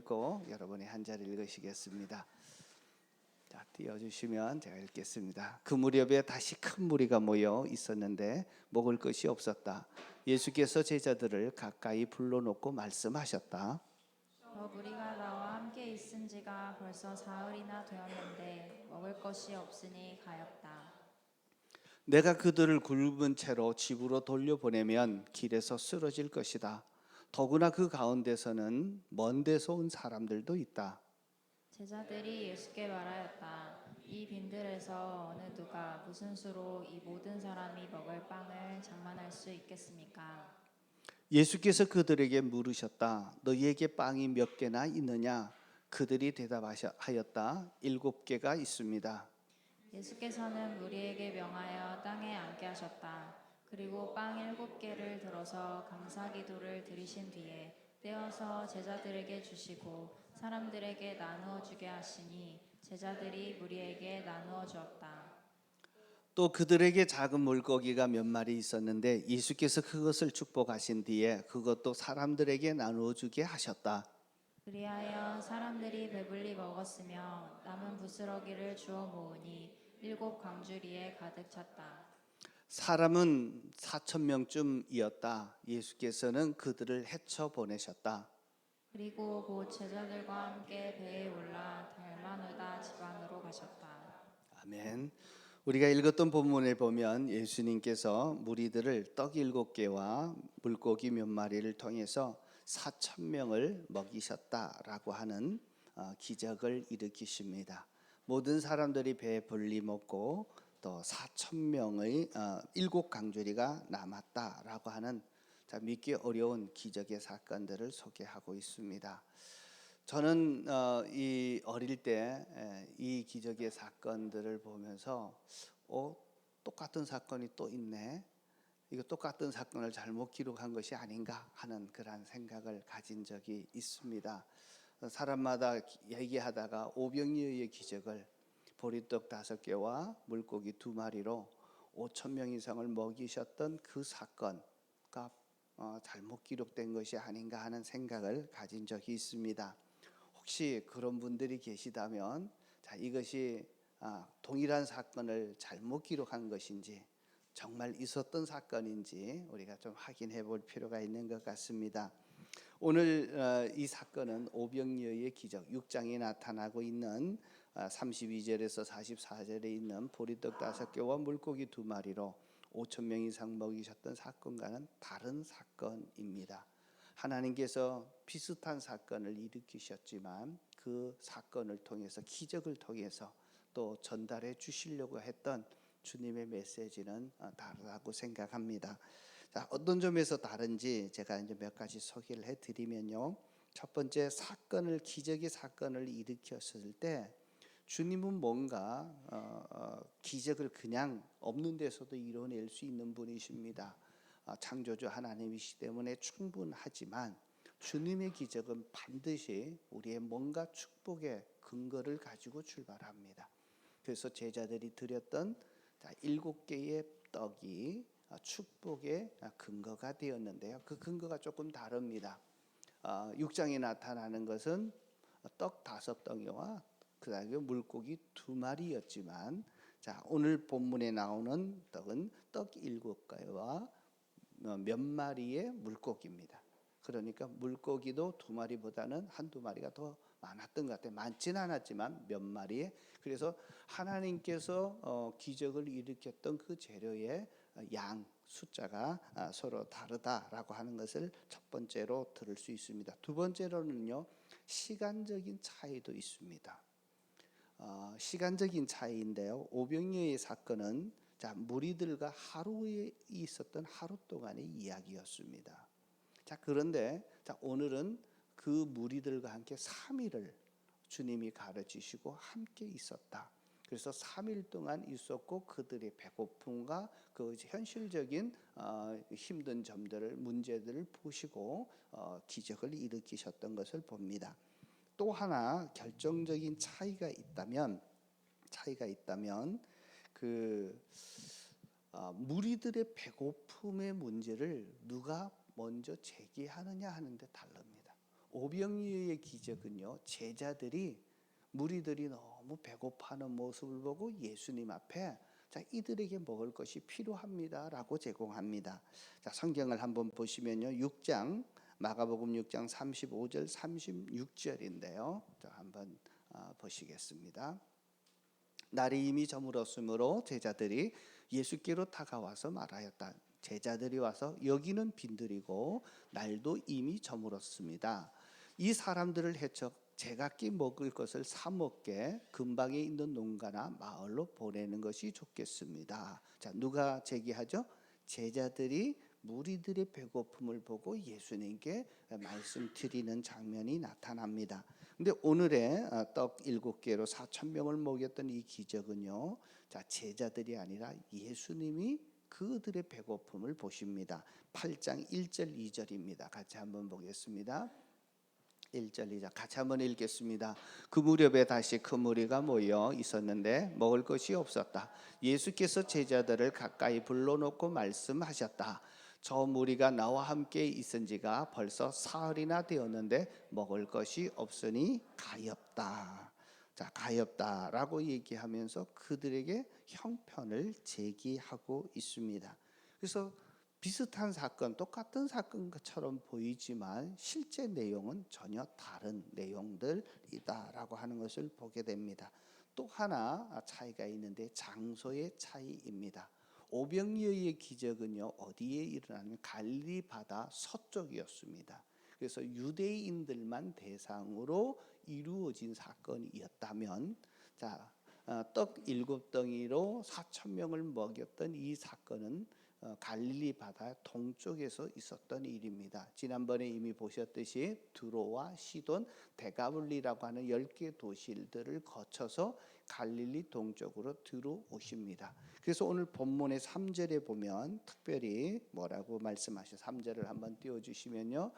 읽고 여러분이 한 절 읽으시겠습니다. 자, 띄워주시면 제가 읽겠습니다. 그 무렵에 다시 큰 무리가 모여 있었는데 먹을 것이 없었다. 예수께서 제자들을 가까이 불러놓고 말씀하셨다. 저 무리가 나와 함께 있은 지가 벌써 사흘이나 되었는데 먹을 것이 없으니 가엾다. 내가 그들을 굶은 채로 집으로 돌려보내면 길에서 쓰러질 것이다. 더구나 그 가운데서는 먼 데서 온 사람들도 있다. 제자들이 예수께 말하였다. 이 빈들에서 어느 누가 무슨 수로 이 모든 사람이 먹을 빵을 장만할 수 있겠습니까? 예수께서 그들에게 물으셨다. 너희에게 빵이 몇 개나 있느냐? 그들이 대답하였다. 7개가 있습니다. 예수께서는 무리에게 명하여 땅에 앉게 하셨다. 그리고 빵 7개를 들어서 감사기도를 드리신 뒤에 떼어서 제자들에게 주시고 사람들에게 나누어 주게 하시니 제자들이 무리에게 나누어 주었다. 또 그들에게 작은 물고기가 몇 마리 있었는데 예수께서 그것을 축복하신 뒤에 그것도 사람들에게 나누어 주게 하셨다. 그리하여 사람들이 배불리 먹었으며 남은 부스러기를 주워 모으니 7광주리에 가득 찼다. 사람은 4,000명쯤이었다. 예수께서는 그들을 헤쳐 보내셨다. 그리고 곧 제자들과 함께 배에 올라 달마누다 지방으로 가셨다. 아멘. 우리가 읽었던 본문에 보면 예수님께서 무리들을 떡 7개와 물고기 몇 마리를 통해서 4,000명을 먹이셨다라고 하는 기적을 일으키십니다. 모든 사람들이 배 불리 먹고 또 4,000명의 7강주리가 남았다라고 하는 믿기 어려운 기적의 사건들을 소개하고 있습니다. 저는 이 어릴 때 이 기적의 사건들을 보면서 똑같은 사건이 또 있네. 이거 똑같은 사건을 잘못 기록한 것이 아닌가 하는 그런 생각을 가진 적이 있습니다. 사람마다 얘기하다가 오병이어의 기적을 보리떡 5개와 물고기 2마리로 5,000명 이상을 먹이셨던 그 사건과 잘못 기록된 것이 아닌가 하는 생각을 가진 적이 있습니다. 혹시 그런 분들이 계시다면 이것이 동일한 사건을 잘못 기록한 것인지 정말 있었던 사건인지 우리가 좀 확인해 볼 필요가 있는 것 같습니다. 오늘 이 사건은 오병이어의 기적 6장에 나타나고 있는 32절에서 44절에 있는 보리떡 5개와 물고기 2마리로 5,000명 이상 먹이셨던 사건과는 다른 사건입니다. 하나님께서 비슷한 사건을 일으키셨지만 그 사건을 통해서 기적을 통해서 또 전달해 주시려고 했던 주님의 메시지는 다르다고 생각합니다. 자, 어떤 점에서 다른지 제가 이제 몇 가지 소개를 해드리면요. 첫 번째, 기적의 사건을 일으켰을 때 주님은 뭔가 기적을 그냥 없는 데서도 이뤄낼 수 있는 분이십니다. 창조주 하나님이시기 때문에 충분하지만 주님의 기적은 반드시 우리의 뭔가 축복의 근거를 가지고 출발합니다. 그래서 제자들이 드렸던 7개의 떡이 축복의 근거가 되었는데요. 그 근거가 조금 다릅니다. 6장에 나타나는 것은 떡 5덩이와 그다음에 물고기 2마리였지만 오늘 본문에 나오는 떡은 떡 7개와 몇 마리의 물고기입니다. 그러니까 물고기도 2마리보다는 한두 마리가 더 많았던 것 같아요. 많지는 않았지만 몇 마리에. 그래서 하나님께서 기적을 일으켰던 그 재료의 양 숫자가 서로 다르다라고 하는 것을 첫 번째로 들을 수 있습니다. 두 번째로는요, 시간적인 차이도 있습니다. 시간적인 차이인데요. 오병이어의 사건은 무리들과 하루에 있었던 하루 동안의 이야기였습니다. 그런데 오늘은 그 무리들과 함께 3일을 주님이 가르치시고 함께 있었다. 그래서 3일 동안 있었고 그들의 배고픔과 그 현실적인 힘든 점들을 문제들을 보시고 기적을 일으키셨던 것을 봅니다. 또 하나 결정적인 차이가 있다면 무리들의 배고픔의 문제를 누가 먼저 제기하느냐 하는 데 다릅니다. 오병이어의 기적은요, 제자들이 무리들이 너무 배고파하는 모습을 보고 예수님 앞에 자, 이들에게 먹을 것이 필요합니다라고 제공합니다. 자, 성경을 한번 보시면요, 6장 마가복음 6장 35절 36절인데요. 자, 한번 보시겠습니다. 날이 이미 저물었으므로 제자들이 예수께로 다가와서 말하였다. 제자들이 와서 여기는 빈들이고 날도 이미 저물었습니다. 이 사람들을 해쳐 제각기 먹을 것을 사 먹게 근방에 있는 농가나 마을로 보내는 것이 좋겠습니다. 자, 누가 제기하죠? 제자들이 무리들의 배고픔을 보고 예수님께 말씀드리는 장면이 나타납니다. 근데 오늘의 떡 7개로 4천 명을 먹였던 이 기적은요, 자, 제자들이 아니라 예수님이 그들의 배고픔을 보십니다. 8장 1절 2절입니다. 같이 한번 보겠습니다. 1절 2절 같이 한번 읽겠습니다. 그 무렵에 다시 큰 무리가 모여 있었는데 먹을 것이 없었다. 예수께서 제자들을 가까이 불러놓고 말씀하셨다. 저 무리가 나와 함께 있은 지가 벌써 사흘이나 되었는데 먹을 것이 없으니 가엾다. 자, 가엾다라고 얘기하면서 그들에게 형편을 제기하고 있습니다. 그래서 비슷한 사건, 똑같은 사건처럼 보이지만 실제 내용은 전혀 다른 내용들이다라고 하는 것을 보게 됩니다. 또 하나 차이가 있는데 장소의 차이입니다. 오병이어의 기적은요, 어디에 일어나면 갈릴리 바다 서쪽이었습니다. 그래서 유대인들만 대상으로 이루어진 사건이었다면, 자, 떡 7덩이로 4천 명을 먹였던 이 사건은 갈릴리 바다 동쪽에서 있었던 일입니다. 지난번에 이미 보셨듯이 두로와 시돈, 데가블리라고 하는 10개 도시들을 거쳐서 갈릴리 동쪽으로 들어오십니다. 그래서 오늘 본문의 3절에 보면 특별히 뭐라고 말씀하셔 3절을 한번 띄워주시면요,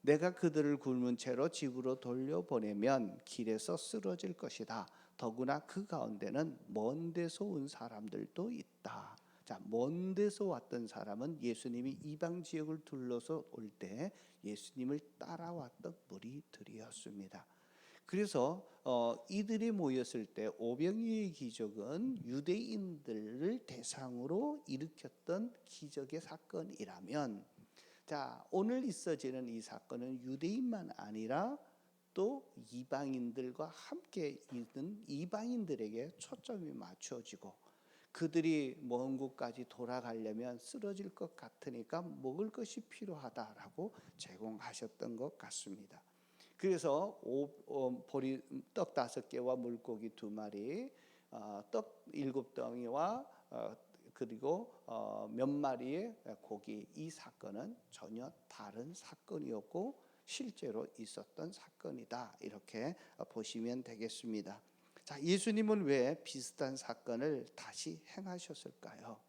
내가 그들을 굶은 채로 집으로 돌려보내면 길에서 쓰러질 것이다. 더구나 그 가운데는 먼 데서 온 사람들도 있다. 자, 먼 데서 왔던 사람은 예수님이 이방 지역을 둘러서 올 때 예수님을 따라왔던 무리들이었습니다. 그래서 이들이 모였을 때 오병이어의 기적은 유대인들을 대상으로 일으켰던 기적의 사건이라면, 자, 오늘 있어지는 이 사건은 유대인만 아니라 또 이방인들과 함께 있는 이방인들에게 초점이 맞춰지고, 그들이 먼 곳까지 돌아가려면 쓰러질 것 같으니까 먹을 것이 필요하다라고 제공하셨던 것 같습니다. 그래서 떡 5개와 물고기 2마리, 떡 7덩이와 그리고 몇 마리의 고기, 이 사건은 전혀 다른 사건이었고 실제로 있었던 사건이다, 이렇게 보시면 되겠습니다. 자, 예수님은 왜 비슷한 사건을 다시 행하셨을까요?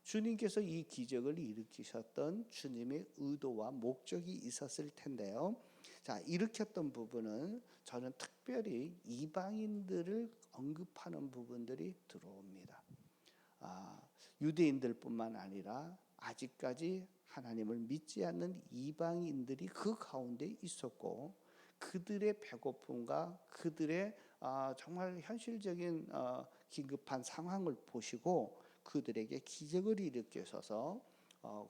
주님께서 이 기적을 일으키셨던 주님의 의도와 목적이 있었을 텐데요. 자, 일으켰던 부분은 저는 특별히 이방인들을 언급하는 부분들이 들어옵니다. 유대인들뿐만 아니라 아직까지 하나님을 믿지 않는 이방인들이 그 가운데 있었고, 그들의 배고픔과 그들의 정말 현실적인 긴급한 상황을 보시고 그들에게 기적을 일으키셔서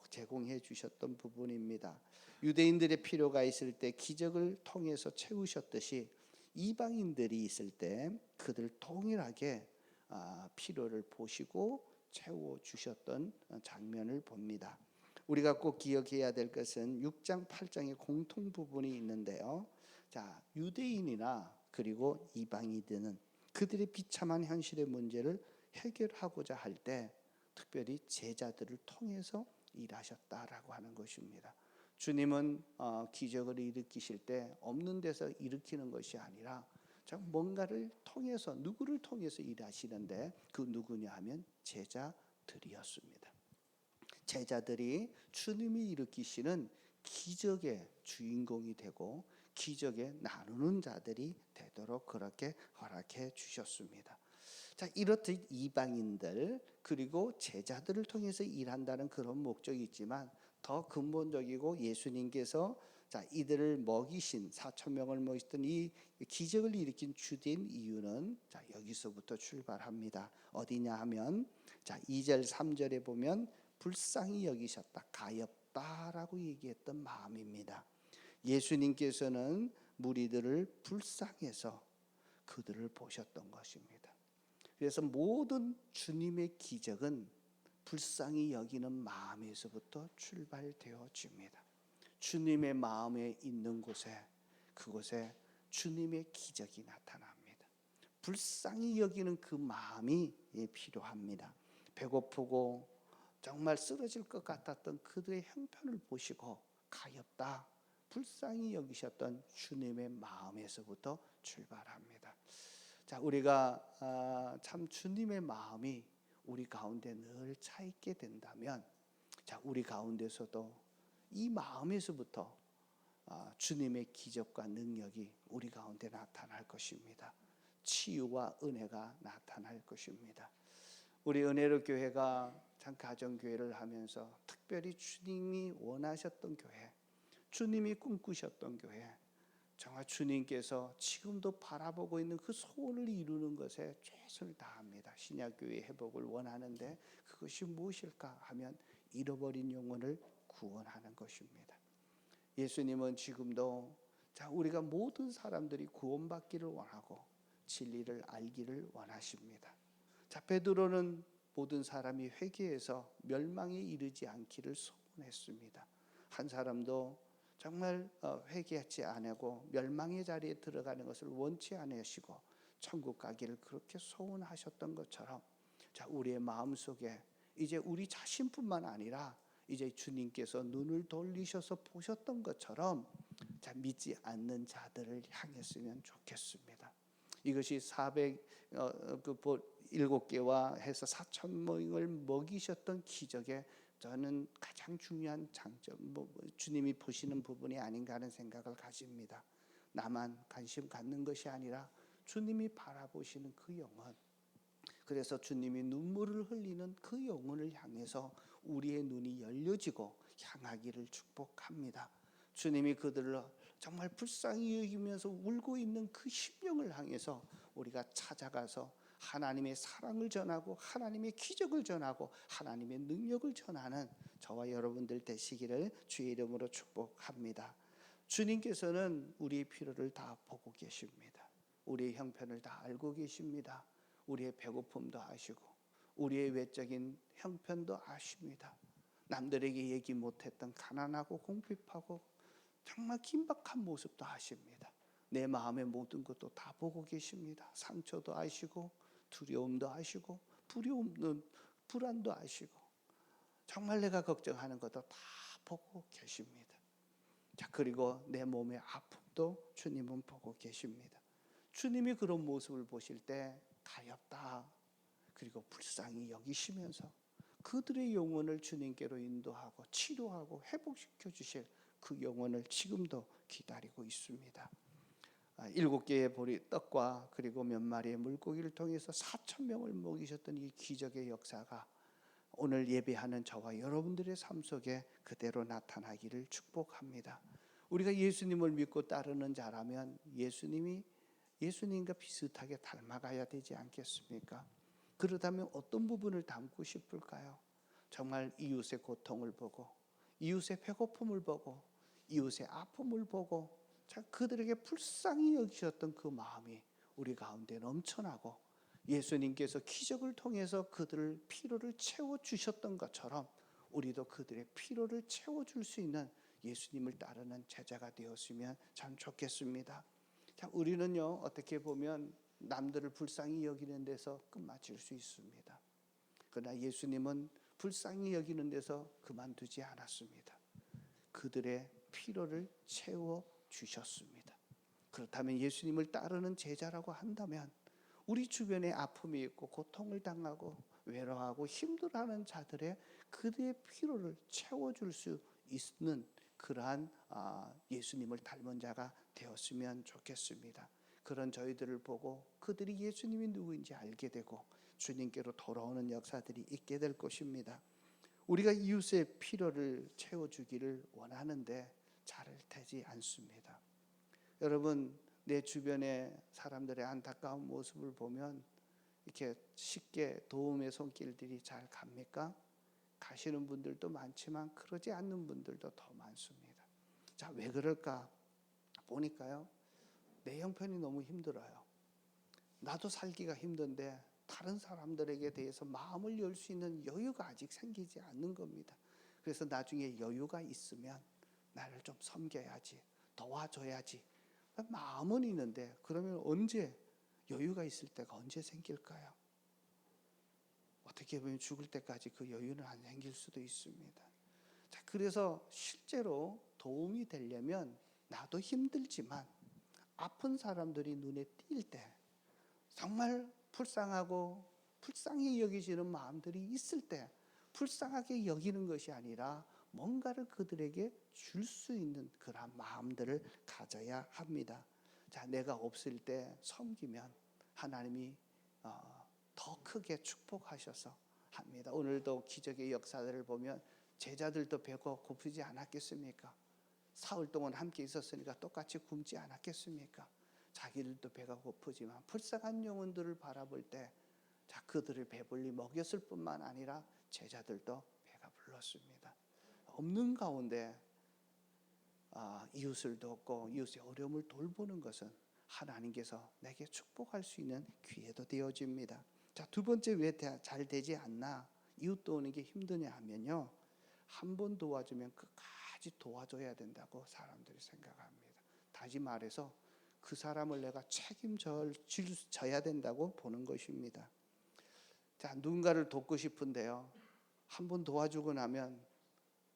제공해 주셨던 부분입니다. 유대인들의 필요가 있을 때 기적을 통해서 채우셨듯이 이방인들이 있을 때 그들 동일하게 필요를 보시고 채워 주셨던 장면을 봅니다. 우리가 꼭 기억해야 될 것은 6장 8장의 공통 부분이 있는데요. 자, 유대인이나 그리고 이방인들은 그들의 비참한 현실의 문제를 해결하고자 할 때 특별히 제자들을 통해서 일하셨다라고 하는 것입니다. 주님은 기적을 일으키실 때 없는 데서 일으키는 것이 아니라 뭔가를 통해서, 누구를 통해서 일하시는데 그 누구냐 하면 제자들이었습니다. 제자들이 주님이 일으키시는 기적의 주인공이 되고 기적에 나누는 자들이 되도록 그렇게 허락해 주셨습니다. 자, 이렇듯 이방인들 그리고 제자들을 통해서 일한다는 그런 목적이 있지만 더 근본적이고 예수님께서 자, 이들을 먹이신 4천 명을 먹이셨던 이 기적을 일으킨 주된 이유는 자, 여기서부터 출발합니다. 어디냐 하면 자, 2절 3절에 보면 불쌍히 여기셨다, 가엾다라고 얘기했던 마음입니다. 예수님께서는 무리들을 불쌍해서 그들을 보셨던 것입니다. 그래서 모든 주님의 기적은 불쌍히 여기는 마음에서부터 출발되어집니다. 주님의 마음에 있는 곳에, 그곳에 주님의 기적이 나타납니다. 불쌍히 여기는 그 마음이 필요합니다. 배고프고 정말 쓰러질 것 같았던 그들의 형편을 보시고 가엾다, 불쌍히 여기셨던 주님의 마음에서부터 출발합니다. 자, 우리가 참 주님의 마음이 우리 가운데 늘 차 있게 된다면, 자, 우리 가운데서도 이 마음에서부터 주님의 기적과 능력이 우리 가운데 나타날 것입니다. 치유와 은혜가 나타날 것입니다. 우리 은혜로 교회가 참 가정교회를 하면서 특별히 주님이 원하셨던 교회, 주님이 꿈꾸셨던 교회, 정말 주님께서 지금도 바라보고 있는 그 소원을 이루는 것에 최선을 다합니다. 신약교회 회복을 원하는데 그것이 무엇일까 하면 잃어버린 영혼을 구원하는 것입니다. 예수님은 지금도 자, 우리가 모든 사람들이 구원받기를 원하고 진리를 알기를 원하십니다. 자, 베드로는 모든 사람이 회개해서 멸망에 이르지 않기를 소원했습니다. 한 사람도 정말 회개하지 않고 멸망의 자리에 들어가는 것을 원치 않으시고 천국 가기를 그렇게 소원하셨던 것처럼, 자, 우리의 마음속에 이제 우리 자신뿐만 아니라 이제 주님께서 눈을 돌리셔서 보셨던 것처럼 자, 믿지 않는 자들을 향했으면 좋겠습니다. 이것이 407개와 해서 4천 명을 먹이셨던 기적의 저는 가장 중요한 장점, 주님이 보시는 부분이 아닌가 하는 생각을 가집니다. 나만 관심 갖는 것이 아니라 주님이 바라보시는 그 영혼, 그래서 주님이 눈물을 흘리는 그 영혼을 향해서 우리의 눈이 열려지고 향하기를 축복합니다. 주님이 그들을 정말 불쌍히 여기면서 울고 있는 그 심령을 향해서 우리가 찾아가서 하나님의 사랑을 전하고 하나님의 기적을 전하고 하나님의 능력을 전하는 저와 여러분들 되시기를 주의 이름으로 축복합니다. 주님께서는 우리의 필요를 다 보고 계십니다. 우리의 형편을 다 알고 계십니다. 우리의 배고픔도 아시고 우리의 외적인 형편도 아십니다. 남들에게 얘기 못했던 가난하고 공핍하고 정말 긴박한 모습도 아십니다. 내 마음의 모든 것도 다 보고 계십니다. 상처도 아시고 두려움도 아시고 불안도 아시고 정말 내가 걱정하는 것도 다 보고 계십니다. 자, 그리고 내 몸의 아픔도 주님은 보고 계십니다. 주님이 그런 모습을 보실 때 가엾다, 그리고 불쌍히 여기시면서 그들의 영혼을 주님께로 인도하고 치료하고 회복시켜 주실 그 영혼을 지금도 기다리고 있습니다. 7개의 보리 떡과 그리고 몇 마리의 물고기를 통해서 4천 명을 먹이셨던 이 기적의 역사가 오늘 예배하는 저와 여러분들의 삶 속에 그대로 나타나기를 축복합니다. 우리가 예수님을 믿고 따르는 자라면 예수님과 비슷하게 닮아가야 되지 않겠습니까? 그렇다면 어떤 부분을 담고 싶을까요? 정말 이웃의 고통을 보고 이웃의 배고픔을 보고 이웃의 아픔을 보고 그들에게 불쌍히 여기셨던 그 마음이 우리 가운데 넘쳐나고 예수님께서 기적을 통해서 그들을 피로를 채워주셨던 것처럼 우리도 그들의 피로를 채워줄 수 있는 예수님을 따르는 제자가 되었으면 참 좋겠습니다. 자, 우리는요, 어떻게 보면 남들을 불쌍히 여기는 데서 끝마칠 수 있습니다. 그러나 예수님은 불쌍히 여기는 데서 그만두지 않았습니다. 그들의 피로를 채워주셨습니다. 그렇다면 예수님을 따르는 제자라고 한다면 우리 주변에 아픔이 있고 고통을 당하고 외로워하고 힘들어하는 자들의 그들의 피로를 채워줄 수 있는 그러한 예수님을 닮은 자가 되었으면 좋겠습니다. 그런 저희들을 보고 그들이 예수님이 누구인지 알게 되고 주님께로 돌아오는 역사들이 있게 될 것입니다. 우리가 이웃의 필요를 채워주기를 원하는데 잘 되지 않습니다. 여러분, 내 주변의 사람들의 안타까운 모습을 보면 이렇게 쉽게 도움의 손길들이 잘 갑니까? 가시는 분들도 많지만 그러지 않는 분들도 더 많습니다. 자, 왜 그럴까 보니까요, 내 형편이 너무 힘들어요. 나도 살기가 힘든데 다른 사람들에게 대해서 마음을 열 수 있는 여유가 아직 생기지 않는 겁니다. 그래서 나중에 여유가 있으면 나를 좀 섬겨야지, 도와줘야지, 마음은 있는데 그러면 언제 여유가 있을 때가 언제 생길까요? 어떻게 보면 죽을 때까지 그 여유는 안 생길 수도 있습니다. 자, 그래서 실제로 도움이 되려면 나도 힘들지만 아픈 사람들이 눈에 띌 때 정말 불쌍하고 불쌍히 여기시는 마음들이 있을 때 불쌍하게 여기는 것이 아니라 뭔가를 그들에게 줄 수 있는 그런 마음들을 가져야 합니다. 자, 내가 없을 때 섬기면 하나님이 더 크게 축복하셔서 합니다. 오늘도 기적의 역사들을 보면 제자들도 배가 고프지 않았겠습니까? 사흘 동안 함께 있었으니까 똑같이 굶지 않았겠습니까? 자기들도 배가 고프지만 불쌍한 영혼들을 바라볼 때 자, 그들을 배불리 먹였을 뿐만 아니라 제자들도 배가 불렀습니다. 없는 가운데 이웃을 돕고 이웃의 어려움을 돌보는 것은 하나님께서 내게 축복할 수 있는 기회도 되어집니다. 자, 두 번째, 왜 잘 되지 않나, 이웃 도우는 게 힘드냐 하면요, 한 번 도와주면 끝까지 도와줘야 된다고 사람들이 생각합니다. 다시 말해서 그 사람을 내가 책임져야 된다고 보는 것입니다. 자, 누군가를 돕고 싶은데요, 한 번 도와주고 나면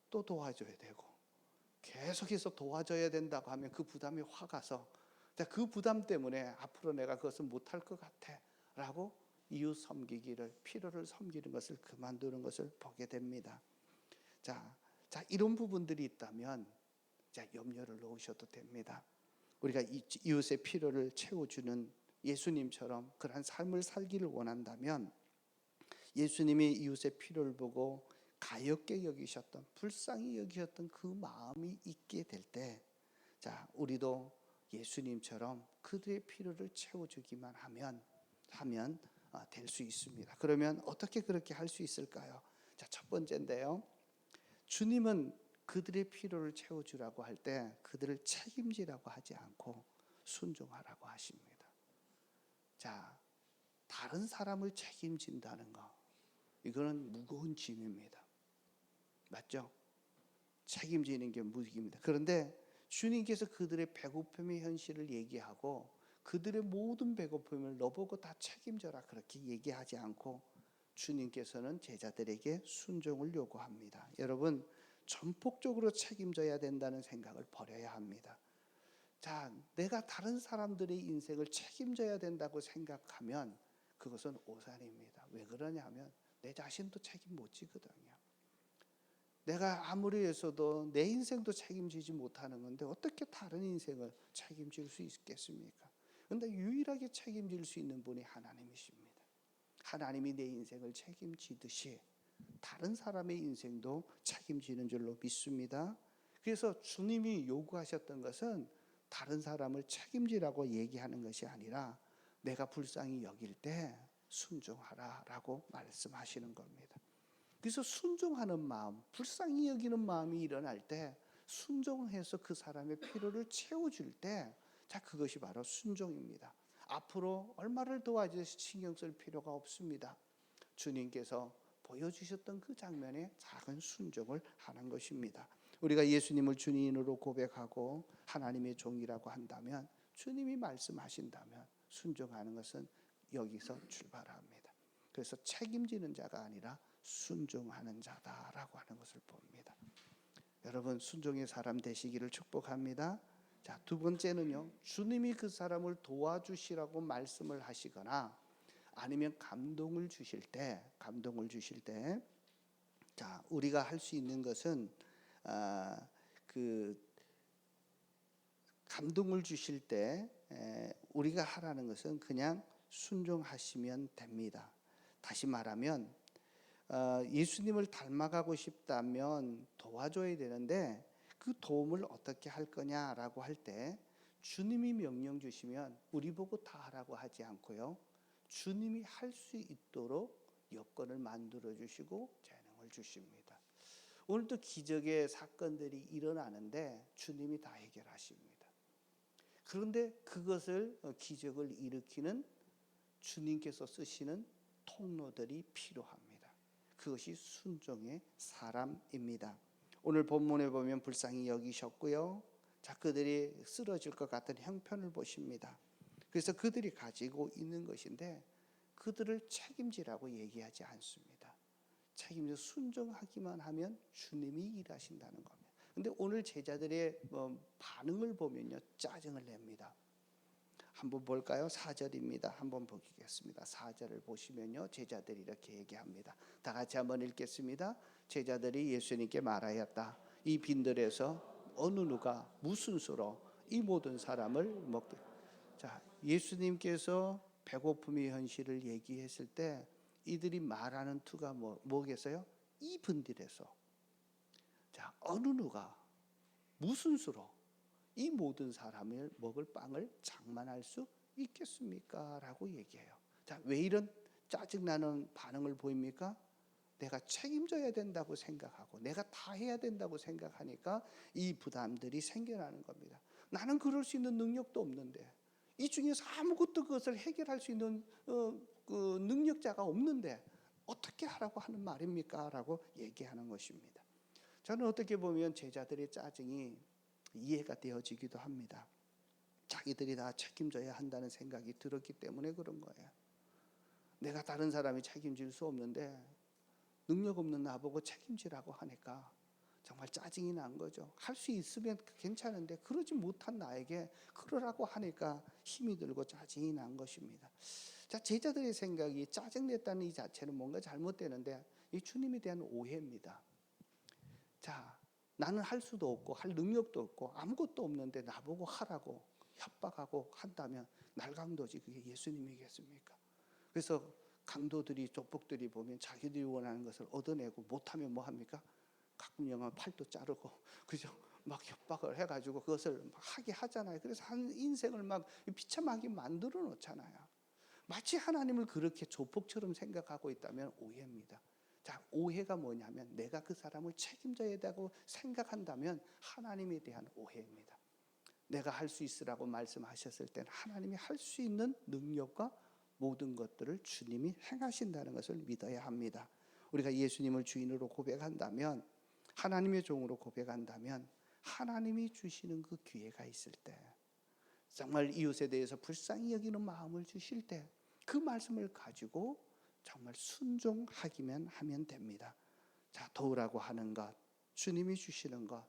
또 도와줘야 되고 계속해서 도와줘야 된다고 하면 그 부담이 확 가서 그 부담 때문에 앞으로 내가 그것을 못할 것 같아 라고 이웃 섬기기를, 필요를 섬기는 것을 그만두는 것을 보게 됩니다. 자, 이런 부분들이 있다면 염려를 놓으셔도 됩니다. 우리가 이웃의 필요를 채워주는 예수님처럼 그러한 삶을 살기를 원한다면 예수님이 이웃의 필요를 보고 가엾게 여기셨던, 불쌍히 여기셨던 그 마음이 있게 될 때, 자, 우리도 예수님처럼 그들의 필요를 채워주기만 하면 될 수 있습니다. 그러면 어떻게 그렇게 할 수 있을까요? 자, 첫 번째인데요, 주님은 그들의 필요를 채워주라고 할 때 그들을 책임지라고 하지 않고 순종하라고 하십니다. 자, 다른 사람을 책임진다는 거, 이거는 무거운 짐입니다. 맞죠? 책임지는 게 무기입니다. 그런데 주님께서 그들의 배고픔의 현실을 얘기하고 그들의 모든 배고픔을 너보고 다 책임져라 그렇게 얘기하지 않고 주님께서는 제자들에게 순종을 요구합니다. 여러분, 전폭적으로 책임져야 된다는 생각을 버려야 합니다. 자, 내가 다른 사람들의 인생을 책임져야 된다고 생각하면 그것은 오산입니다. 왜 그러냐면 내 자신도 책임 못 지거든요. 내가 아무리 했어도 내 인생도 책임지지 못하는 건데 어떻게 다른 인생을 책임질 수 있겠습니까? 그런데 유일하게 책임질 수 있는 분이 하나님이십니다. 하나님이 내 인생을 책임지듯이 다른 사람의 인생도 책임지는 줄로 믿습니다. 그래서 주님이 요구하셨던 것은 다른 사람을 책임지라고 얘기하는 것이 아니라 내가 불쌍히 여길 때 순종하라라고 말씀하시는 겁니다. 그래서 순종하는 마음, 불쌍히 여기는 마음이 일어날 때 순종해서 그 사람의 필요를 채워줄 때, 자, 그것이 바로 순종입니다. 앞으로 얼마를 도와줘야 신경 쓸 필요가 없습니다. 주님께서 보여주셨던 그 장면에 작은 순종을 하는 것입니다. 우리가 예수님을 주님으로 고백하고 하나님의 종이라고 한다면, 주님이 말씀하신다면 순종하는 것은 여기서 출발합니다. 그래서 책임지는 자가 아니라 순종하는 자다라고 하는 것을 봅니다. 여러분, 순종의 사람 되시기를 축복합니다. 자, 두 번째는요, 주님이 그 사람을 도와주시라고 말씀을 하시거나 아니면 감동을 주실 때, 자, 우리가 할 수 있는 것은 그 감동을 주실 때 우리가 하라는 것은 그냥 순종하시면 됩니다. 다시 말하면 예수님을 닮아가고 싶다면 도와줘야 되는데 그 그 도움을 어떻게 할 거냐라고 할 때 주님이 명령 주시면 우리 보고 다 하라고 하지 않고요. 주님이 할 수 있도록 여건을 만들어 주시고 재능을 주십니다. 오늘도 기적의 사건들이 일어나는데 주님이 다 해결하십니다. 그런데 그것을 기적을 일으키는 주님께서 쓰시는 통로들이 필요합니다. 그것이 순종의 사람입니다. 오늘 본문에 보면 불쌍히 여기셨고요. 자, 그들이 쓰러질 것 같은 형편을 보십니다. 그래서 그들이 가지고 있는 것인데 그들을 책임지라고 얘기하지 않습니다. 책임져 순종하기만 하면 주님이 일하신다는 겁니다. 근데 오늘 제자들의 반응을 보면요, 짜증을 냅니다. 한번 볼까요? 4절입니다. 한번 보겠습니다. 4절을 보시면요, 제자들이 이렇게 얘기합니다. 다 같이 한번 읽겠습니다. 제자들이 예수님께 말하였다. 이 빈들에서 어느 누가 무슨 수로 이 모든 사람을 먹게. 자, 예수님께서 배고픔의 현실을 얘기했을 때 이들이 말하는 투가 뭐겠어요? 이 빈들에서. 자, 어느 누가 무슨 수로 이 모든 사람을 먹을 빵을 장만할 수 있겠습니까? 라고 얘기해요. 자, 왜 이런 짜증나는 반응을 보입니까? 내가 책임져야 된다고 생각하고 내가 다 해야 된다고 생각하니까 이 부담들이 생겨나는 겁니다. 나는 그럴 수 있는 능력도 없는데, 이 중에서 아무것도 그것을 해결할 수 있는 그 능력자가 없는데 어떻게 하라고 하는 말입니까? 라고 얘기하는 것입니다. 저는 어떻게 보면 제자들의 짜증이 이해가 되어지기도 합니다. 자기들이 다 책임져야 한다는 생각이 들었기 때문에 그런 거예요. 내가 다른 사람이 책임질 수 없는데 능력 없는 나보고 책임지라고 하니까 정말 짜증이 난 거죠. 할 수 있으면 괜찮은데 그러지 못한 나에게 그러라고 하니까 힘이 들고 짜증이 난 것입니다. 자, 제자들의 생각이 짜증냈다는 이 자체는 뭔가 잘못되는데 이 주님에 대한 오해입니다. 자, 나는 할 수도 없고 할 능력도 없고 아무것도 없는데 나보고 하라고 협박하고 한다면 날강도지 그게 예수님이겠습니까? 그래서 강도들이 족복들이 보면 자기들이 원하는 것을 얻어내고 못하면 뭐 합니까? 가끔 영화 팔도 자르고 그죠? 막 협박을 해가지고 그것을 막 하게 하잖아요. 그래서 한 인생을 막 비참하게 만들어 놓잖아요. 마치 하나님을 그렇게 조폭처럼 생각하고 있다면 오해입니다. 자, 오해가 뭐냐면 내가 그 사람을 책임져야 되고 생각한다면 하나님에 대한 오해입니다. 내가 할 수 있으라고 말씀하셨을 때는 하나님이 할 수 있는 능력과 모든 것들을 주님이 행하신다는 것을 믿어야 합니다. 우리가 예수님을 주인으로 고백한다면, 하나님의 종으로 고백한다면 하나님이 주시는 그 기회가 있을 때, 정말 이웃에 대해서 불쌍히 여기는 마음을 주실 때 그 말씀을 가지고 정말 순종하기만 하면 됩니다. 자, 도우라고 하는 것, 주님이 주시는 것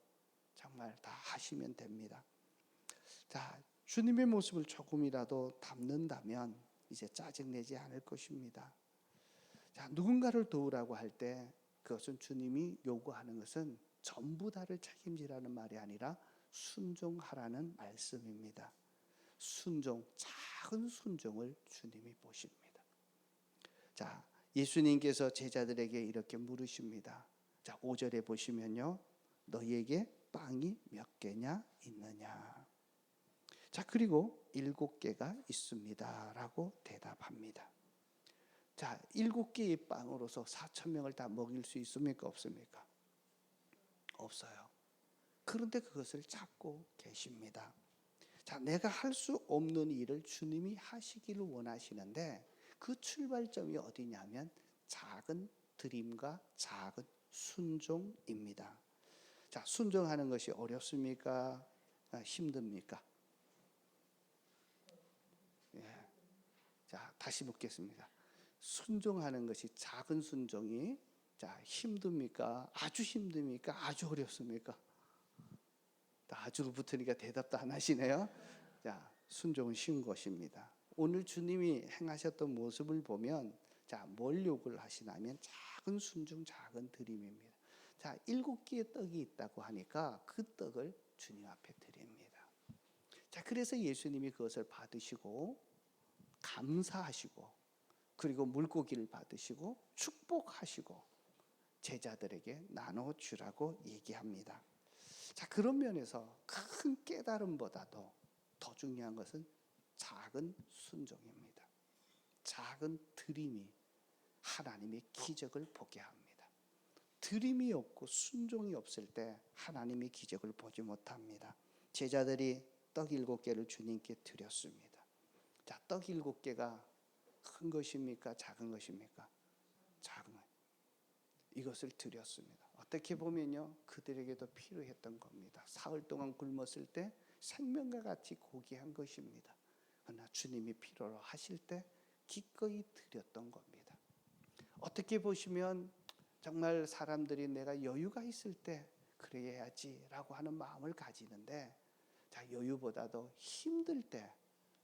정말 다 하시면 됩니다. 자, 주님의 모습을 조금이라도 담는다면 이제 짜증내지 않을 것입니다. 자, 누군가를 도우라고 할 때 그것은 주님이 요구하는 것은 전부 다를 책임지라는 말이 아니라 순종하라는 말씀입니다. 순종, 작은 순종을 주님이 보십니다. 자, 예수님께서 제자들에게 이렇게 물으십니다. 자, 5절에 보시면요, 너희에게 빵이 몇 개냐 있느냐. 자, 그리고 7개가 있습니다 라고 대답합니다. 자, 7개의 빵으로서 4,000명을 다 먹일 수 있습니까? 없습니까? 없어요. 그런데 그것을 찾고 계십니다. 자, 내가 할 수 없는 일을 주님이 하시기를 원하시는데 그 출발점이 어디냐면 작은 드림과 작은 순종입니다. 자, 순종하는 것이 어렵습니까? 힘듭니까? 예. 자, 다시 묻겠습니다. 순종하는 것이 작은 순종이 자, 힘듭니까? 아주 힘듭니까? 아주 어렵습니까? 아주로 붙으니까 대답도 안 하시네요. 자, 순종은 쉬운 것입니다. 오늘 주님이 행하셨던 모습을 보면 자, 뭘 요구를 하시냐면 작은 순종, 작은 드림입니다. 자, 7개의 떡이 있다고 하니까 그 떡을 주님 앞에 드립니다. 자, 그래서 예수님이 그것을 받으시고 감사하시고 그리고 물고기를 받으시고 축복하시고 제자들에게 나눠주라고 얘기합니다. 자, 그런 면에서 큰 깨달음보다도 더 중요한 것은 작은 순종입니다. 작은 드림이 하나님의 기적을 보게 합니다. 드림이 없고 순종이 없을 때 하나님의 기적을 보지 못합니다. 제자들이 떡 7개를 주님께 드렸습니다. 자, 떡 7개가 큰 것입니까? 작은 것입니까? 작은 것. 이것을 드렸습니다. 어떻게 보면요, 그들에게도 필요했던 겁니다. 사흘 동안 굶었을 때 생명과 같이 고귀한 것입니다. 그러나 주님이 필요로 하실 때 기꺼이 드렸던 겁니다. 어떻게 보시면 정말 사람들이 내가 여유가 있을 때 그래야지라고 하는 마음을 가지는데, 자, 여유보다도 힘들 때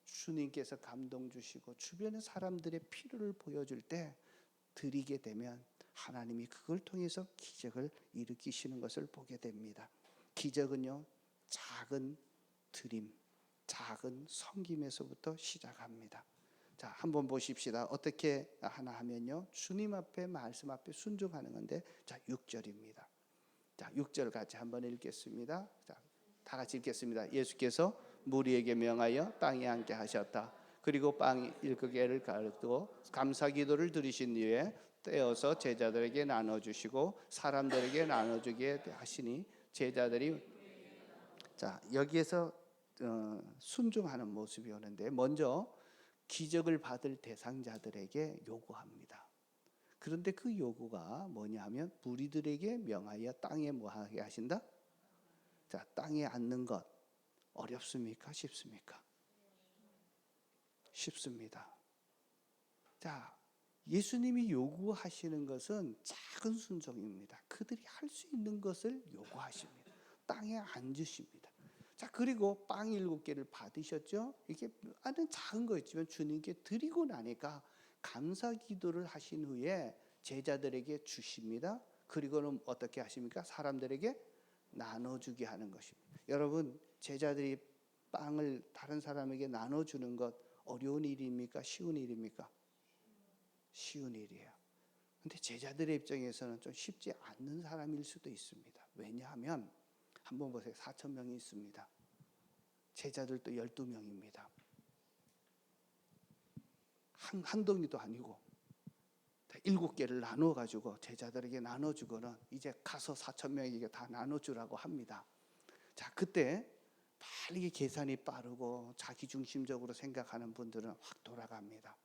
주님께서 감동 주시고 주변의 사람들의 필요를 보여줄 때 드리게 되면 하나님이 그걸 통해서 기적을 일으키시는 것을 보게 됩니다. 기적은요, 작은 드림, 작은 섬김에서부터 시작합니다. 자, 한번 보십시다. 어떻게 하나 하면요, 주님 앞에 말씀 앞에 순종하는 건데, 자, 6절입니다. 자, 6절 같이 한번 읽겠습니다. 자, 다 같이 읽겠습니다. 예수께서 무리에게 명하여 빵에 앉게 하셨다. 그리고 빵 7개를 가르고 감사 기도를 드리신 뒤에 떼어서 제자들에게 나눠주시고 사람들에게 나눠주게 하시니 제자들이, 자, 여기에서 순종하는 모습이 오는데, 먼저 기적을 받을 대상자들에게 요구합니다. 그런데 그 요구가 뭐냐면 무리들에게 명하여 땅에 뭐하게 하신다? 자, 땅에 앉는 것 어렵습니까? 쉽습니까? 쉽습니다. 자, 예수님이 요구하시는 것은 작은 순종입니다. 그들이 할 수 있는 것을 요구하십니다. 땅에 앉으십니다. 자, 그리고 빵 7개를 받으셨죠? 이게 아주 작은 거였지만 주님께 드리고 나니까 감사 기도를 하신 후에 제자들에게 주십니다. 그리고는 어떻게 하십니까? 사람들에게 나눠주게 하는 것입니다. 여러분, 제자들이 빵을 다른 사람에게 나눠주는 것 어려운 일입니까? 쉬운 일입니까? 쉬운 일이에요. 근데 제자들의 입장에서는 좀 쉽지 않는 사람일 수도 있습니다. 왜냐하면 한번 보세요. 4,000명이 있습니다. 제자들도 12명입니다. 한 덩이도 아니고 7개를 나누어 가지고 제자들에게 나눠주고는 이제 가서 4,000명에게 다 나눠주라고 합니다. 자, 그때 빨리 계산이 빠르고 자기중심적으로 생각하는 분들은 확 돌아갑니다.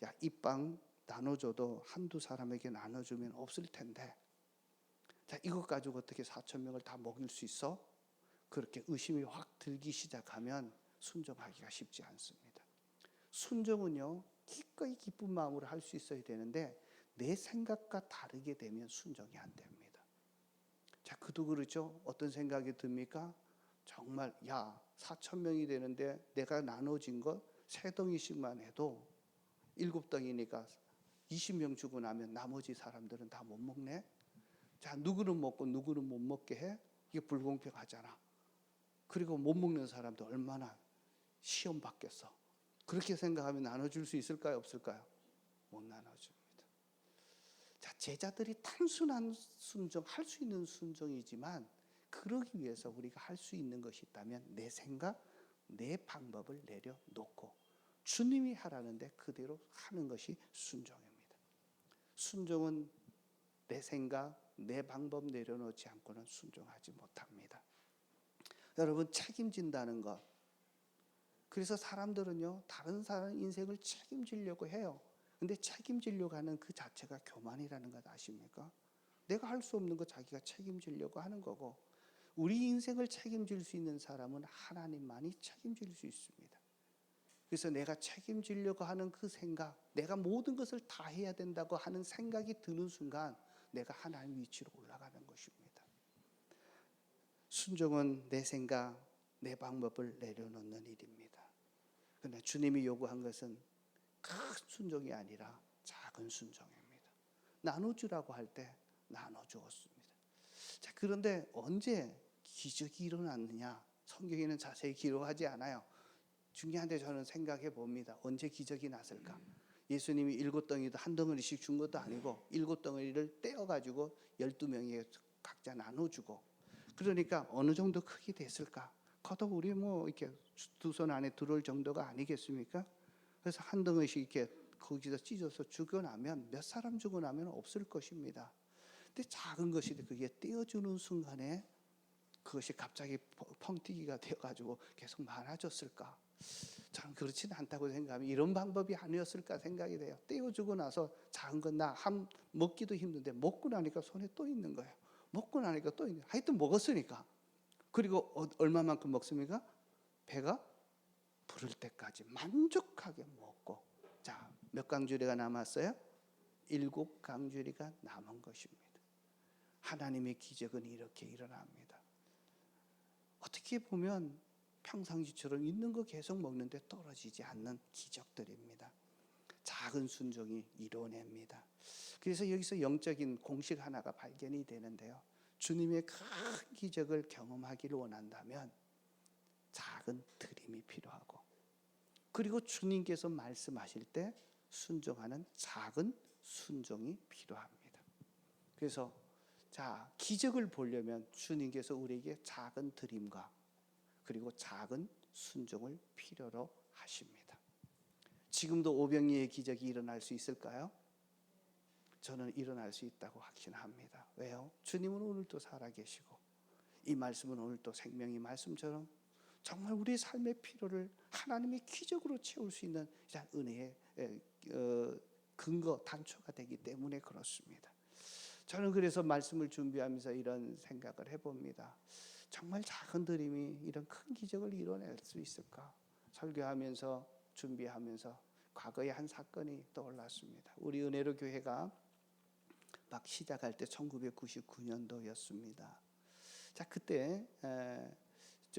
야, 이 빵 나눠줘도 한두 사람에게 나눠주면 없을 텐데, 자, 이것 가지고 어떻게 4,000명을 다 먹일 수 있어? 그렇게 의심이 확 들기 시작하면 순종하기가 쉽지 않습니다. 순종은요, 기꺼이 기쁜 마음으로 할 수 있어야 되는데 내 생각과 다르게 되면 순종이 안 됩니다. 자, 그도 그렇죠. 어떤 생각이 듭니까? 정말 4,000명이 되는데 내가 나눠진 것 3덩이씩만 해도 7덩이니까 20명 주고 나면 나머지 사람들은 다 못 먹네. 자, 누구는 먹고 누구는 못 먹게 해? 이게 불공평하잖아. 그리고 못 먹는 사람도 얼마나 시험 받겠어. 그렇게 생각하면 나눠줄 수 있을까요? 없을까요? 못 나눠줍니다. 자, 제자들이 단순한 순종, 할 수 있는 순종이지만 그러기 위해서 우리가 할 수 있는 것이 있다면 내 생각, 내 방법을 내려놓고 주님이 하라는데 그대로 하는 것이 순종입니다. 순종은 내 생각, 내 방법 내려놓지 않고는 순종하지 못합니다. 여러분, 책임진다는 것. 그래서 사람들은요, 다른 사람 인생을 책임지려고 해요. 근데 책임지려고 하는 그 자체가 교만이라는 것 아십니까? 내가 할 수 없는 거 자기가 책임지려고 하는 거고, 우리 인생을 책임질 수 있는 사람은 하나님만이 책임질 수 있습니다. 그래서 내가 책임지려고 하는 그 생각, 내가 모든 것을 다 해야 된다고 하는 생각이 드는 순간 내가 하나님 위치로 올라가는 것입니다. 순종은 내 생각, 내 방법을 내려놓는 일입니다. 그러나 주님이 요구한 것은 큰 순종이 아니라 작은 순종입니다. 나눠주라고 할 때 나눠주었습니다. 자, 그런데 언제 기적이 일어났느냐? 성경에는 자세히 기록하지 않아요. 중요한데 저는 생각해 봅니다. 언제 기적이 났을까? 예수님이 7덩이도 한 덩어리씩 준 것도 아니고 7덩어리를 떼어가지고 12명에게 각자 나눠주고, 그러니까 어느 정도 크기 됐을까? 거덕 우리 뭐 이렇게 두 손 안에 들어올 정도가 아니겠습니까? 그래서 한 덩어리씩 이렇게 거기서 찢어서 죽어나면 몇 사람 죽어나면 없을 것입니다. 근데 작은 것이 그게 떼어주는 순간에 그것이 갑자기 펑튀기가 되어가지고 계속 많아졌을까? 저는 그렇지는 않다고 생각하면 이런 방법이 아니었을까 생각이 돼요. 떼어주고 나서 작은 건 먹기도 힘든데 먹고 나니까 손에 또 있는 거예요. 먹고 나니까 또 있는. 하여튼 먹었으니까. 그리고 얼마만큼 먹습니까? 배가 부를 때까지 만족하게 먹고. 자, 몇 강주리가 남았어요? 7강주리가 남은 것입니다. 하나님의 기적은 이렇게 일어납니다. 어떻게 보면 평상시처럼 있는 거 계속 먹는데 떨어지지 않는 기적들입니다. 작은 순종이 이뤄냅니다. 그래서 여기서 영적인 공식 하나가 발견이 되는데요. 주님의 큰 기적을 경험하기를 원한다면 작은 드림이 필요하고, 그리고 주님께서 말씀하실 때 순종하는 작은 순종이 필요합니다. 그래서 자, 기적을 보려면 주님께서 우리에게 작은 드림과 그리고 작은 순종을 필요로 하십니다. 지금도 오병이의 기적이 일어날 수 있을까요? 저는 일어날 수 있다고 확신합니다. 왜요? 주님은 오늘도 살아계시고 이 말씀은 오늘도 생명의 말씀처럼 정말 우리의 삶의 필요를 하나님의 기적으로 채울 수 있는 은혜의 근거, 단초가 되기 때문에 그렇습니다. 저는 그래서 말씀을 준비하면서 이런 생각을 해봅니다. 정말 작은 드림이 이런 큰 기적을 이뤄낼 수 있을까? 설교하면서 준비하면서 과거의 한 사건이 떠올랐습니다. 우리 은혜로 교회가 막 시작할 때 1999년도였습니다. 자, 그때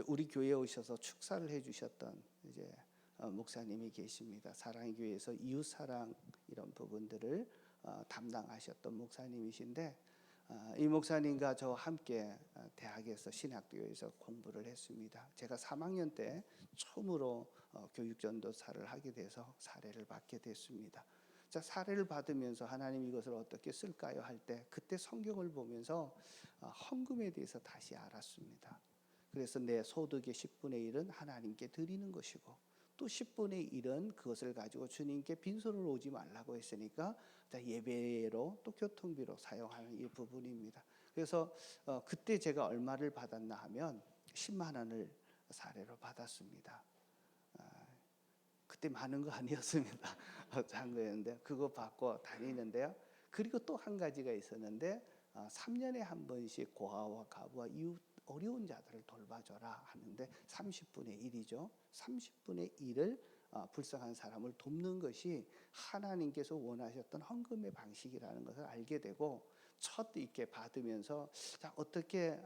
우리 교회에 오셔서 축사를 해주셨던 이제 목사님이 계십니다. 사랑의 교회에서 이웃사랑 이런 부분들을 담당하셨던 목사님이신데, 이 목사님과 저와 함께 대학에서 신학교에서 공부를 했습니다. 제가 3학년 때 처음으로 교육전도사를 하게 돼서 사례를 받게 됐습니다. 자, 사례를 받으면서 하나님 이것을 어떻게 쓸까요 할 때 그때 성경을 보면서 헌금에 대해서 다시 알았습니다. 그래서 내 소득의 10분의 1은 하나님께 드리는 것이고 또 10분의 1은 그것을 가지고 주님께 빈손으로 오지 말라고 했으니까 예배로 또 교통비로 사용하는 이 부분입니다. 그래서 그때 제가 얼마를 받았나 하면 10만 원을 사례로 받았습니다. 그때 많은 거 아니었습니다. 작은 거였는데 그거 받고 다니는데요. 그리고 또 한 가지가 있었는데 3년에 한 번씩 고아와 가부와 이웃 어려운 자들을 돌봐줘라 하는데 30분의 1이죠. 30분의 1을 불쌍한 사람을 돕는 것이 하나님께서 원하셨던 헌금의 방식이라는 것을 알게 되고 첫 있게 받으면서 자, 어떻게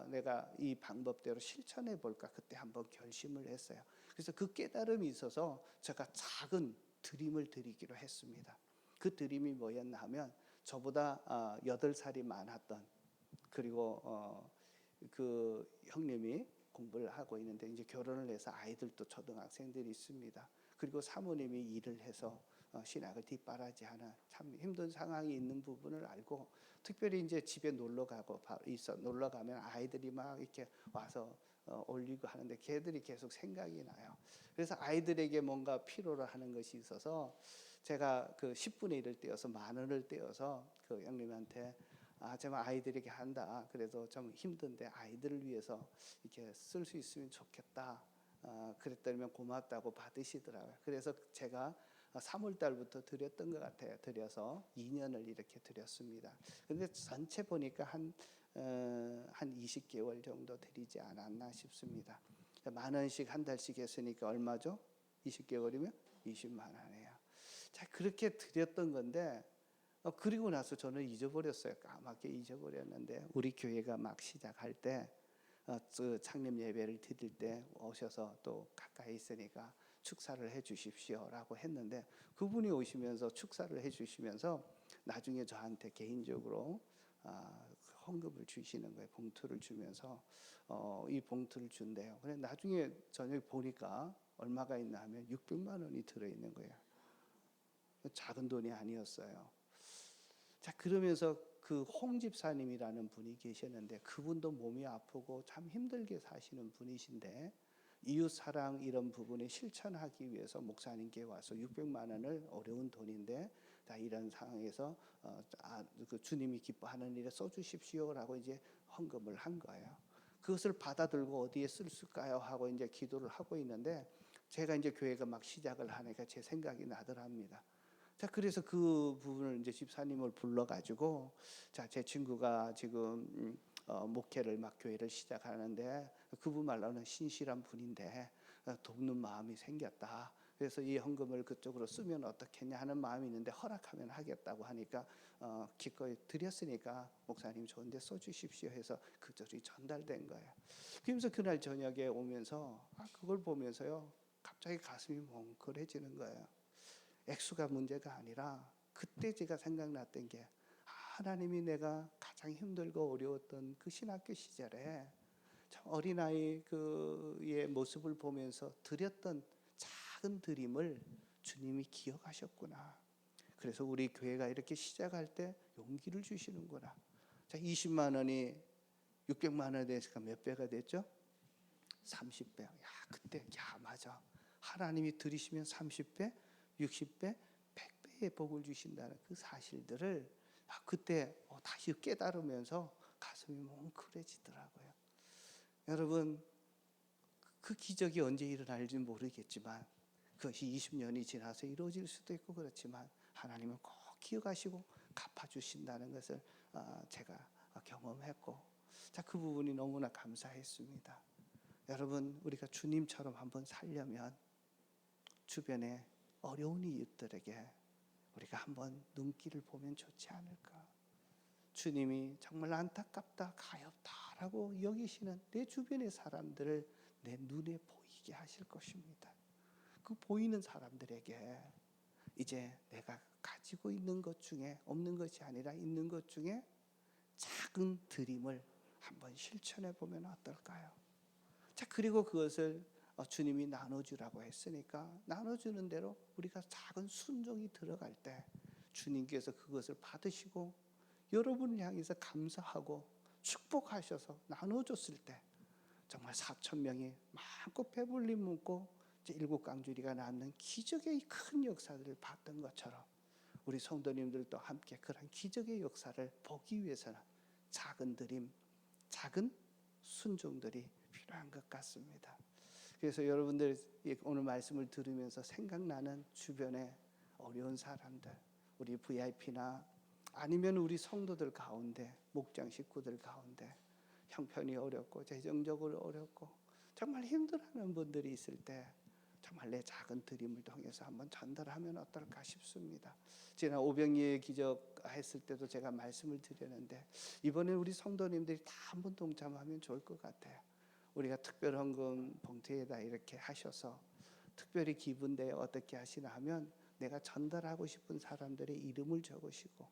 내가 이 방법대로 실천해 볼까 그때 한번 결심을 했어요. 그래서 그 깨달음이 있어서 제가 작은 드림을 드리기로 했습니다. 그 드림이 뭐였나 하면 저보다 8살이 많았던 그리고 그 형님이 공부를 하고 있는데 이제 결혼을 해서 아이들도 초등학생들이 있습니다. 그리고 사모님이 일을 해서 신학을 뒷바라지하는 참 힘든 상황이 있는 부분을 알고 특별히 이제 집에 놀러 가면 아이들이 막 이렇게 와서 올리고 하는데 걔들이 계속 생각이 나요. 그래서 아이들에게 뭔가 필요로 하는 것이 있어서 제가 그 10분의 1을 떼어서 10,000원을 떼어서 그 형님한테 정말 아이들에게 한다. 그래서 좀 힘든데 아이들을 위해서 이렇게 쓸 수 있으면 좋겠다. 그랬더니 고맙다고 받으시더라고요. 그래서 제가 3월 달부터 드렸던 것 같아요. 드려서 2년을 이렇게 드렸습니다. 그런데 전체 보니까 한 20개월 정도 드리지 않았나 싶습니다. 10,000원씩 한 달씩 했으니까 얼마죠? 20개월이면 20만 원이에요. 자, 그렇게 드렸던 건데 그리고 나서 저는 잊어버렸어요. 까맣게 잊어버렸는데 우리 교회가 막 시작할 때 창립 예배를 드릴 때 오셔서 또 가까이 있으니까 축사를 해 주십시오라고 했는데 그분이 오시면서 축사를 해 주시면서 나중에 저한테 개인적으로 헌금을 주시는 거예요. 봉투를 주면서 이 봉투를 준대요. 그래 나중에 저녁에 보니까 얼마가 있나 하면 600만 원이 들어있는 거예요. 작은 돈이 아니었어요. 자, 그러면서 그 홍 집사님이라는 분이 계셨는데 그분도 몸이 아프고 참 힘들게 사시는 분이신데 이웃 사랑 이런 부분을 실천하기 위해서 목사님께 와서 600만 원을 어려운 돈인데 자, 이런 상황에서 그 주님이 기뻐하는 일에 써주십시오라고 이제 헌금을 한 거예요. 그것을 받아들고 어디에 쓸까요 하고 이제 기도를 하고 있는데 제가 이제 교회가 막 시작을 하니까 제 생각이 나더랍니다. 자, 그래서 그 부분을 이제 집사님을 불러가지고 자, 제 친구가 지금 목회를 막 교회를 시작하는데 그분 말로는 신실한 분인데 돕는 마음이 생겼다. 그래서 이 헌금을 그쪽으로 쓰면 어떻겠냐 하는 마음이 있는데 허락하면 하겠다고 하니까 기꺼이 드렸으니까 목사님 좋은데 써주십시오 해서 그쪽이 전달된 거예요. 그러면서 그날 저녁에 오면서 그걸 보면서요 갑자기 가슴이 뭉클해지는 거예요. 액수가 문제가 아니라 그때 제가 생각났던 게 하나님이 내가 가장 힘들고 어려웠던 그 신학교 시절에 참 어린아이 그의 모습을 보면서 드렸던 작은 드림을 주님이 기억하셨구나. 그래서 우리 교회가 이렇게 시작할 때 용기를 주시는구나. 자, 20만 원이 600만 원에 대해서 몇 배가 됐죠? 30배. 야, 그때 맞아. 하나님이 들이시면 30배, 60배, 100배의 복을 주신다는 그 사실들을 그때 다시 깨달으면서 가슴이 뭉클해지더라고요. 여러분, 그 기적이 언제 일어날지 모르겠지만 그것이 20년이 지나서 이루어질 수도 있고 그렇지만 하나님은 꼭 기억하시고 갚아주신다는 것을 제가 경험했고 자, 그 부분이 너무나 감사했습니다. 여러분, 우리가 주님처럼 한번 살려면 주변에 어려운 이웃들에게 우리가 한번 눈길을 보면 좋지 않을까. 주님이 정말 안타깝다, 가엾다라고 여기시는 내 주변의 사람들을 내 눈에 보이게 하실 것입니다. 그 보이는 사람들에게 이제 내가 가지고 있는 것 중에 없는 것이 아니라 있는 것 중에 작은 드림을 한번 실천해 보면 어떨까요? 자, 그리고 그것을 주님이 나눠주라고 했으니까 나눠주는 대로 우리가 작은 순종이 들어갈 때 주님께서 그것을 받으시고 여러분을 향해서 감사하고 축복하셔서 나눠줬을 때 정말 4천 명이 마음껏 배불리 먹고 일곱 강주리가 낳는 기적의 큰 역사들을 봤던 것처럼 우리 성도님들도 함께 그런 기적의 역사를 보기 위해서는 작은 드림, 작은 순종들이 필요한 것 같습니다. 그래서 여러분들 오늘 말씀을 들으면서 생각나는 주변에 어려운 사람들, 우리 VIP나 아니면 우리 성도들 가운데, 목장 식구들 가운데 형편이 어렵고 재정적으로 어렵고 정말 힘들어하는 분들이 있을 때 정말 내 작은 드림을 통해서 한번 전달하면 어떨까 싶습니다. 지난 오병이의 기적 했을 때도 제가 말씀을 드렸는데 이번에 우리 성도님들이 다 한번 동참하면 좋을 것 같아요. 우리가 특별 헌금 봉투에다 이렇게 하셔서 특별히 기분대에 어떻게 하시나 하면 내가 전달하고 싶은 사람들의 이름을 적으시고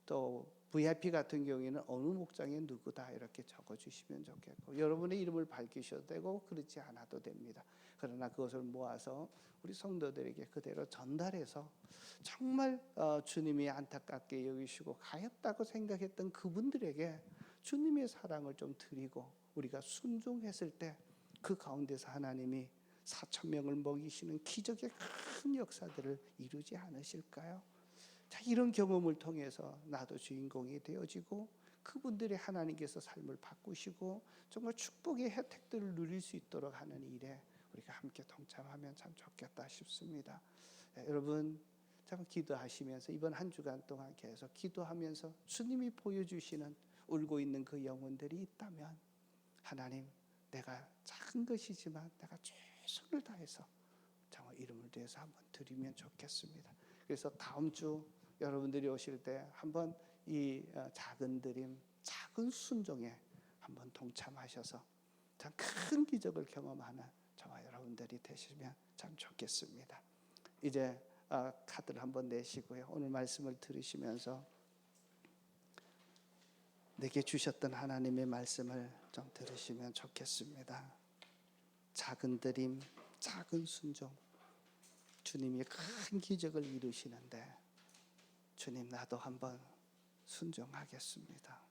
또 VIP 같은 경우에는 어느 목장에 누구다 이렇게 적어주시면 좋겠고 여러분의 이름을 밝히셔도 되고 그렇지 않아도 됩니다. 그러나 그것을 모아서 우리 성도들에게 그대로 전달해서 정말 주님이 안타깝게 여기시고 가엾다고 생각했던 그분들에게 주님의 사랑을 좀 드리고 우리가 순종했을 때 그 가운데서 하나님이 4천 명을 먹이시는 기적의 큰 역사들을 이루지 않으실까요? 자, 이런 경험을 통해서 나도 주인공이 되어지고 그분들의 하나님께서 삶을 바꾸시고 정말 축복의 혜택들을 누릴 수 있도록 하는 일에 우리가 함께 동참하면 참 좋겠다 싶습니다. 여러분 참 기도하시면서 이번 한 주간 동안 계속 기도하면서 주님이 보여주시는 울고 있는 그 영혼들이 있다면 하나님 내가 작은 것이지만 내가 최선을 다해서 정말 이름을 위해서 한번 드리면 좋겠습니다. 그래서 다음 주 여러분들이 오실 때 한번 이 작은 드림, 작은 순종에 한번 동참하셔서 참 큰 기적을 경험하는 저와 여러분들이 되시면 참 좋겠습니다. 이제 카드를 한번 내시고요. 오늘 말씀을 들으시면서 내게 주셨던 하나님의 말씀을 좀 들으시면 좋겠습니다. 작은 드림, 작은 순종. 주님이 큰 기적을 이루시는데 주님 나도 한번 순종하겠습니다.